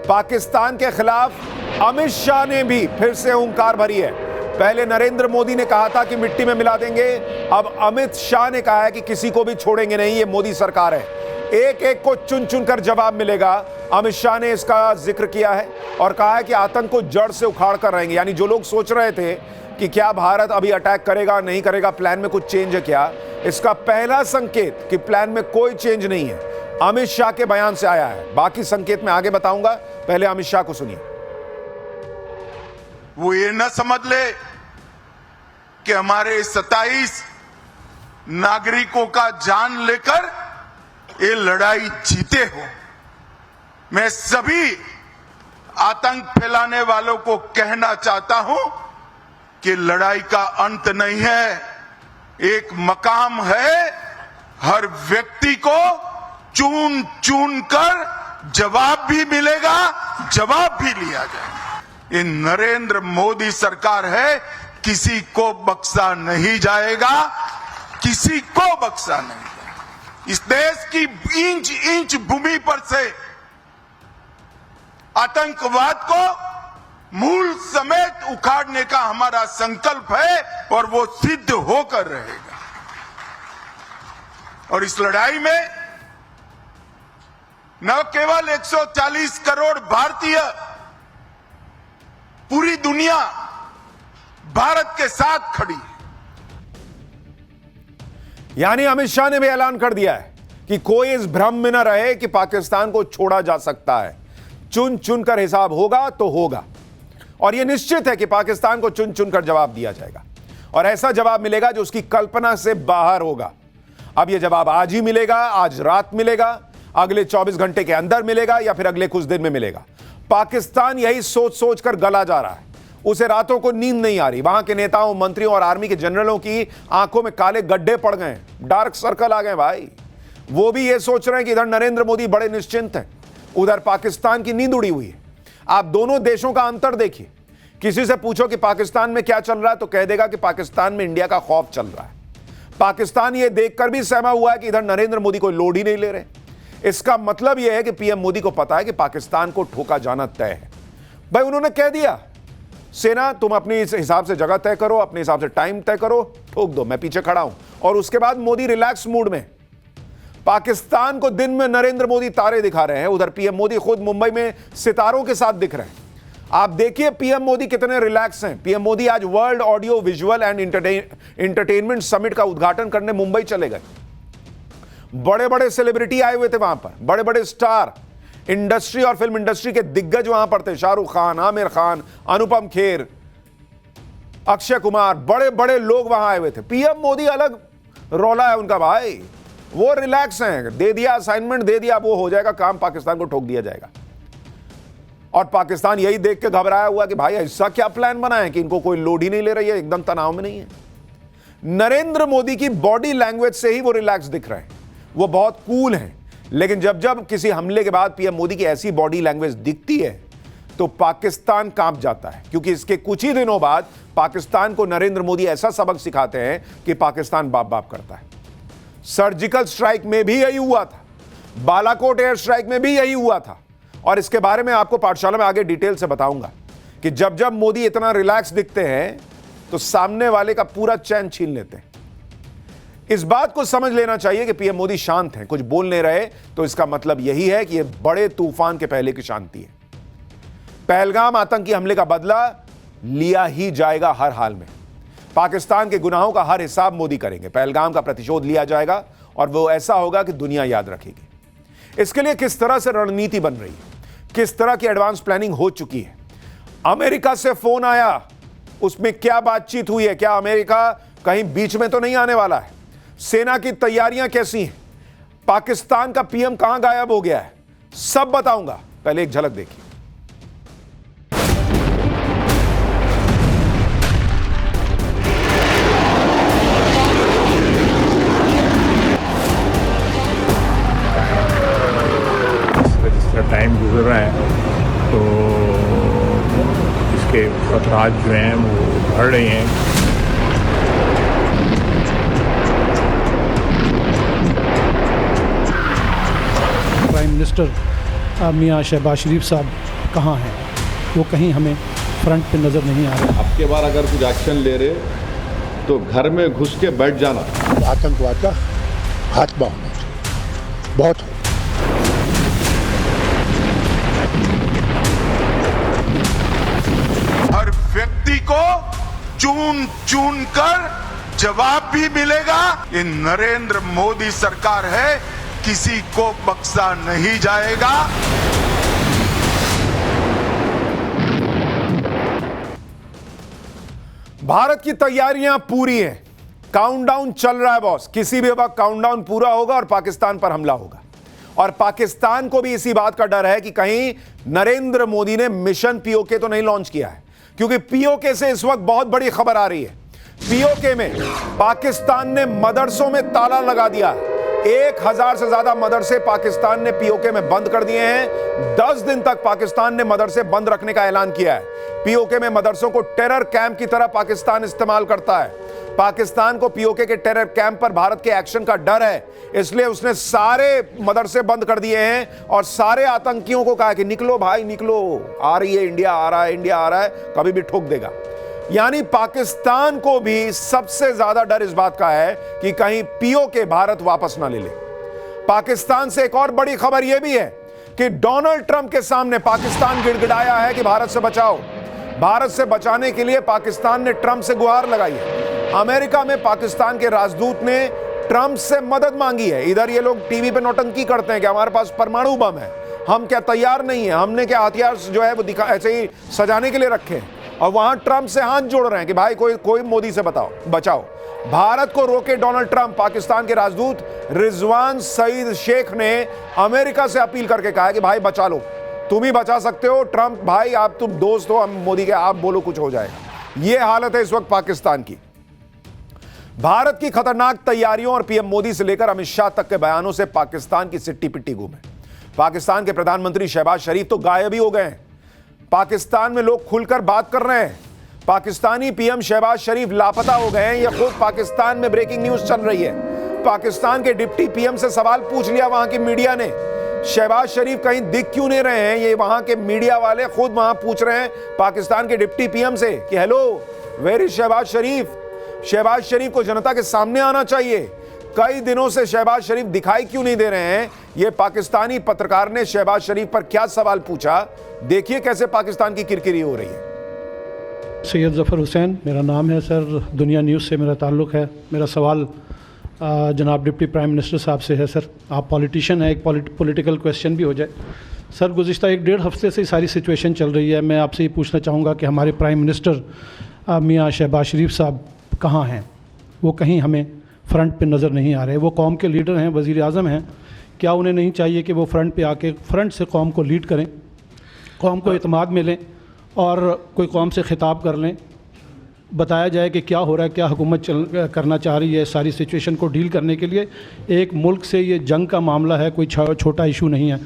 पाकिस्तान के खिलाफ अमित शाह ने भी फिर से हुंकार भरी है। पहले नरेंद्र मोदी ने कहा था कि मिट्टी में मिला देंगे, अब अमित शाह ने कहा है कि किसी को भी छोड़ेंगे नहीं, ये मोदी सरकार है, एक एक को चुन चुन कर जवाब मिलेगा। अमित शाह ने इसका जिक्र किया है और कहा है कि आतंक को जड़ से उखाड़ कर रहेंगे। यानी जो लोग सोच रहे थे कि क्या भारत अभी अटैक करेगा नहीं करेगा, प्लान में कुछ चेंज है क्या, इसका पहला संकेत कि प्लान में कोई चेंज नहीं है अमित शाह के बयान से आया है। बाकी संकेत मैं आगे बताऊंगा, पहले अमित शाह को सुनिए। वो ये न समझ ले कि हमारे 27 नागरिकों का जान लेकर ये लड़ाई जीते हो। मैं सभी आतंक फैलाने वालों को कहना चाहता हूं कि लड़ाई का अंत नहीं है, एक मकाम है। हर व्यक्ति को चुन चुन कर जवाब भी मिलेगा, जवाब भी लिया जाएगा। ये नरेंद्र मोदी सरकार है, किसी को बख्शा नहीं जाएगा, किसी को बख्शा नहीं जाएगा। इस देश की इंच इंच भूमि पर से आतंकवाद को मूल समेत उखाड़ने का हमारा संकल्प है और वो सिद्ध होकर रहेगा। और इस लड़ाई में न केवल 140 करोड़ भारतीय, पूरी दुनिया भारत के साथ खड़ी है। यानी अमित शाह ने भी ऐलान कर दिया है कि कोई इस भ्रम में न रहे कि पाकिस्तान को छोड़ा जा सकता है, चुन चुन कर हिसाब होगा तो होगा। और यह निश्चित है कि पाकिस्तान को चुन चुन कर जवाब दिया जाएगा और ऐसा जवाब मिलेगा जो उसकी कल्पना से बाहर होगा। अब यह जवाब आज ही मिलेगा, आज रात मिलेगा, अगले 24 घंटे के अंदर मिलेगा या फिर अगले कुछ दिन में मिलेगा। पाकिस्तान यही सोच सोच कर गला जा रहा है, उसे रातों को नींद नहीं आ रही। वहां के नेताओं, मंत्रियों और आर्मी के जनरलों की आंखों में काले गड्ढे पड़ गए, डार्क सर्कल आ गए भाई। वो भी ये सोच रहे हैं कि इधर नरेंद्र मोदी बड़े निश्चिंत हैं, उधर पाकिस्तान की नींद उड़ी हुई है। आप दोनों देशों का अंतर देखिए। किसी से पूछो कि पाकिस्तान में क्या चल रहा है तो कह देगा कि पाकिस्तान में इंडिया का खौफ चल रहा है। पाकिस्तान ये देखकर भी सहमा हुआ है कि इधर नरेंद्र मोदी कोई लोड ही नहीं ले रहे। इसका मतलब यह है कि पीएम मोदी को पता है कि पाकिस्तान को ठोका जाना तय है। भाई उन्होंने कह दिया, सेना तुम अपने हिसाब से जगह तय करो, अपने हिसाब से टाइम तय करो, ठोक दो, मैं पीछे खड़ा हूं। और उसके बाद मोदी रिलैक्स मूड में। पाकिस्तान को दिन में नरेंद्र मोदी तारे दिखा रहे हैं, उधर पीएम मोदी खुद मुंबई में सितारों के साथ दिख रहे हैं। आप देखिए पीएम मोदी कितने रिलैक्स हैं। पीएम मोदी आज world audio visual and entertainment summit का उद्घाटन करने मुंबई चले गए। बड़े बड़े सेलिब्रिटी आए हुए थे वहां पर, बड़े बड़े स्टार, इंडस्ट्री और फिल्म इंडस्ट्री के दिग्गज वहां पर थे। शाहरुख खान, आमिर खान, अनुपम खेर, अक्षय कुमार, बड़े बड़े लोग वहां आए हुए थे। पीएम मोदी अलग रौला है उनका भाई, वो रिलैक्स हैं। दे दिया असाइनमेंट, दे दिया, वो हो जाएगा काम, पाकिस्तान को ठोक दिया जाएगा। और पाकिस्तान यही देख के घबराया हुआ कि भाई ऐसा क्या प्लान बना है कि इनको कोई लोड ही नहीं ले रही है, एकदम तनाव में नहीं है। नरेंद्र मोदी की बॉडी लैंग्वेज से ही वो रिलैक्स दिख रहे हैं, वो बहुत कूल हैं। लेकिन जब जब किसी हमले के बाद पीएम मोदी की ऐसी बॉडी लैंग्वेज दिखती है तो पाकिस्तान कांप जाता है, क्योंकि इसके कुछ ही दिनों बाद पाकिस्तान को नरेंद्र मोदी ऐसा सबक सिखाते हैं कि पाकिस्तान बाप बाप करता है। सर्जिकल स्ट्राइक में भी यही हुआ था, बालाकोट एयर स्ट्राइक में भी यही हुआ था। और इसके बारे में आपको पाठशाला में आगे डिटेल से बताऊंगा कि जब जब मोदी इतना रिलैक्स दिखते हैं तो सामने वाले का पूरा चैन छीन लेते हैं। इस बात को समझ लेना चाहिए कि पीएम मोदी शांत हैं, कुछ बोल नहीं रहे, तो इसका मतलब यही है कि यह बड़े तूफान के पहले की शांति है। पहलगाम आतंकी हमले का बदला लिया ही जाएगा हर हाल में। पाकिस्तान के गुनाहों का हर हिसाब मोदी करेंगे, पहलगाम का प्रतिशोध लिया जाएगा और वो ऐसा होगा कि दुनिया याद रखेगी। इसके लिए किस तरह से रणनीति बन रही है, किस तरह की एडवांस प्लानिंग हो चुकी है। अमेरिका से फोन आया, उसमें क्या बातचीत हुई है, क्या अमेरिका कहीं बीच में तो नहीं आने वाला है। सेना की तैयारियां कैसी हैं, पाकिस्तान का पीएम कहां गायब हो गया है, सब बताऊंगा। पहले एक झलक देखिए। टाइम गुजर रहा है तो इसके खतरात जो हैं वो बढ़ रहे हैं। प्राइम मिनिस्टर मियाँ शहबाज शरीफ साहब कहाँ हैं, वो कहीं हमें फ्रंट पे नज़र नहीं आ रहे। अब के बार अगर कुछ एक्शन ले रहे तो घर में घुस के बैठ जाना। आतंकवाद का खात्मा होना चाहिए, बहुत हो। हर व्यक्ति को चुन चुन कर जवाब भी मिलेगा। ये नरेंद्र मोदी सरकार है, किसी को बख्शा नहीं जाएगा। भारत की तैयारियां पूरी हैं, काउंटडाउन चल रहा है बॉस। किसी भी वक्त काउंटडाउन पूरा होगा और पाकिस्तान पर हमला होगा। और पाकिस्तान को भी इसी बात का डर है कि कहीं नरेंद्र मोदी ने मिशन पीओके तो नहीं लॉन्च किया है, क्योंकि पीओके से इस वक्त बहुत बड़ी खबर आ रही है। पीओके में पाकिस्तान ने मदरसों में ताला लगा दिया है। 1000 से ज्यादा मदरसे पाकिस्तान ने पीओके में बंद कर दिए हैं। 10 दिन तक पाकिस्तान ने मदरसे बंद रखने का ऐलान किया है। पीओके में मदरसों को टेरर कैंप की तरह पाकिस्तान इस्तेमाल करता है। पाकिस्तान को पीओके के टेरर कैंप पर भारत के एक्शन का डर है, इसलिए उसने सारे मदरसे बंद कर दिए हैं और सारे आतंकियों को कहा कि निकलो भाई निकलो, आ रही है इंडिया, आ रहा है इंडिया, आ रहा है, कभी भी ठोक देगा। यानी पाकिस्तान को भी सबसे ज्यादा डर इस बात का है कि कहीं पीओके भारत वापस ना ले ले। पाकिस्तान से एक और बड़ी खबर यह भी है कि डोनाल्ड ट्रंप के सामने पाकिस्तान गिड़गिड़ाया है कि भारत से बचाओ। भारत से बचाने के लिए पाकिस्तान ने ट्रंप से गुहार लगाई है। अमेरिका में पाकिस्तान के राजदूत ने ट्रंप से मदद मांगी है। इधर ये लोग टीवी पे नौटंकी करते हैं कि हमारे पास परमाणु बम है, हम क्या तैयार नहीं है, हमने क्या हथियार जो है वो दिखा ऐसे ही सजाने के लिए रखे हैं। और वहां ट्रंप से हाथ जोड़ रहे हैं कि भाई कोई मोदी से बचाओ। भारत को रोके डोनाल्ड ट्रंप। पाकिस्तान के राजदूत रिजवान सईद शेख ने अमेरिका से अपील करके कहा कि भाई बचा लो, तुम ही बचा सकते हो। ट्रंप भाई आप तुम दोस्त हो हम मोदी के, आप बोलो कुछ हो जाएगा। यह हालत है इस वक्त पाकिस्तान की। भारत की खतरनाक तैयारियों और पीएम मोदी से लेकर अमित शाह तक के बयानों से पाकिस्तान की सिट्टी पिट्टी गुम है। पाकिस्तान के प्रधानमंत्री शहबाज शरीफ तो गायब ही हो गए हैं। पाकिस्तान में लोग खुलकर बात कर रहे हैं। पाकिस्तानी पीएम शहबाज शरीफ लापता हो गए हैं, यह खुद पाकिस्तान में ब्रेकिंग न्यूज चल रही है। पाकिस्तान के डिप्टी पीएम से सवाल पूछ लिया वहां की मीडिया ने, शहबाज शरीफ कहीं दिख क्यों नहीं रहे हैं। ये वहां के मीडिया वाले खुद वहां पूछ रहे हैं पाकिस्तान के डिप्टी पीएम से कि हेलो वेयर इज शहबाज शरीफ। शहबाज शरीफ को जनता के सामने आना चाहिए। कई दिनों से शहबाज शरीफ दिखाई क्यों नहीं दे रहे हैं। यह पाकिस्तानी पत्रकार ने शहबाज शरीफ पर क्या सवाल पूछा, देखिए कैसे पाकिस्तान की किरकिरी हो रही है। सैयद ज़फ़र हुसैन मेरा नाम है सर, दुनिया न्यूज़ से मेरा ताल्लुक़ है। मेरा सवाल जनाब डिप्टी प्राइम मिनिस्टर साहब से है। सर आप पॉलिटिशियन हैं, एक पॉलिटिकल क्वेश्चन भी हो जाए। सर गुज़िश्ता 1-1.5 हफ्ते से सारी सिचुएशन चल रही है। मैं आपसे ये पूछना चाहूँगा कि हमारे प्राइम मिनिस्टर मियाँ शहबाज शरीफ साहब कहाँ हैं, वो कहीं हमें फ्रंट पे नज़र नहीं आ रहे। वो कौम के लीडर हैं, वज़ीर आज़म हैं, क्या उन्हें नहीं चाहिए कि वो फ्रंट पे आके फ्रंट से कौम को लीड करें, कौम को इत्मीनान मिलें और कोई कौम से खिताब कर लें, बताया जाए कि क्या हो रहा है, क्या हुकूमत करना चाह रही है। सारी सिचुएशन को डील करने के लिए एक मुल्क से ये जंग का मामला है, कोई छोटा इशू नहीं है।